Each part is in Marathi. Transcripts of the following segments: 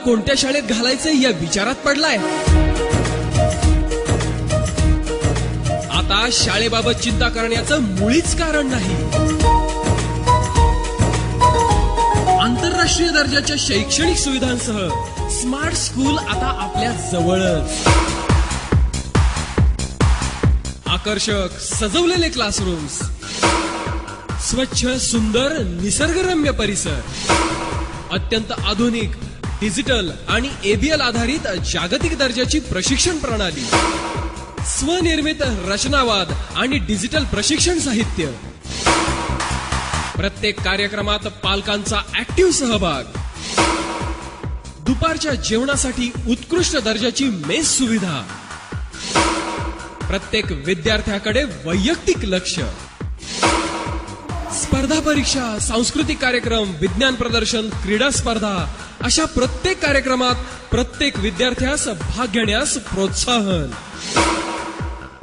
कोणत्या शाळेत घालायचं या विचारात पडलाय? आता शाळेबाबत चिंता करण्याचं मुळीच कारण नाही. आंतरराष्ट्रीय दर्जाच्या शैक्षणिक सुविधांसह स्मार्ट स्कूल आता आपल्या जवळच. आकर्षक सजवलेले क्लासरूम्स, स्वच्छ सुंदर निसर्गरम्य परिसर, अत्यंत आधुनिक डिजिटल आणि ABL आधारित जागतिक दर्जाची प्रशिक्षण प्रणाली, स्वनिर्मित रचनावाद आणि डिजिटल प्रशिक्षण साहित्य, प्रत्येक कार्यक्रमात पालकांचा ऍक्टिव्ह सहभाग, दुपारच्या जेवणासाठी उत्कृष्ट दर्जाची मेस सुविधा, प्रत्येक विद्यार्थ्याकडे वैयक्तिक लक्ष, स्पर्धा परीक्षा, सांस्कृतिक कार्यक्रम, विज्ञान प्रदर्शन, क्रीडा स्पर्धा अशा प्रत्येक कार्यक्रमात प्रत्येक विद्यार्थ्यास भाग घेण्यास प्रोत्साहन,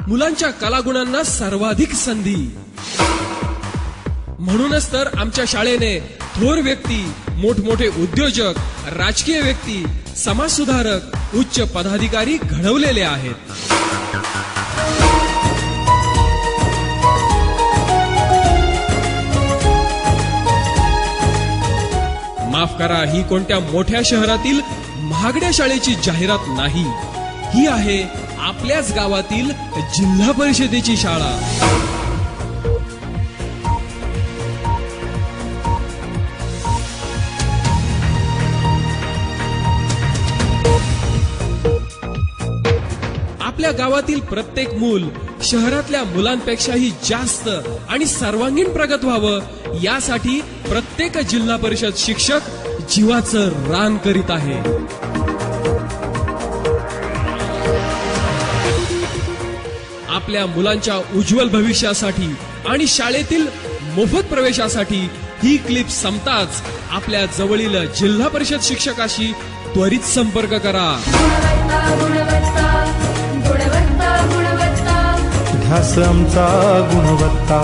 मुलांच्या कलागुणांना सर्वाधिक संधी. म्हणूनच तर आमच्या शाळेने थोर व्यक्ती, मोठमोठे उद्योजक, राजकीय व्यक्ती, समाजसुधारक, उच्च पदाधिकारी घडवलेले आहेत. माफ करा, ही कोणत्या मोठ्या शहरातील महागड्या शाळेची जाहिरात नाही. ही आहे आपल्याच गावातील जिल्हा परिषदेची शाळा. आपल्या गावातील प्रत्येक मूल शहरातल्या मुलांपेक्षाही जास्त आणि सर्वांगीण प्रगत व्हावं, यासाठी प्रत्येक जिल्हा परिषद शिक्षक जीवाचं रान करीत आहे. आपल्या मुलांच्या उज्ज्वल भविष्यासाठी आणि शाळेतील मोफत प्रवेशासाठी ही क्लिप संपताच आपल्या जवळील जिल्हा परिषद शिक्षकाशी त्वरित संपर्क करा. ध्यास आमचा गुणवत्ता.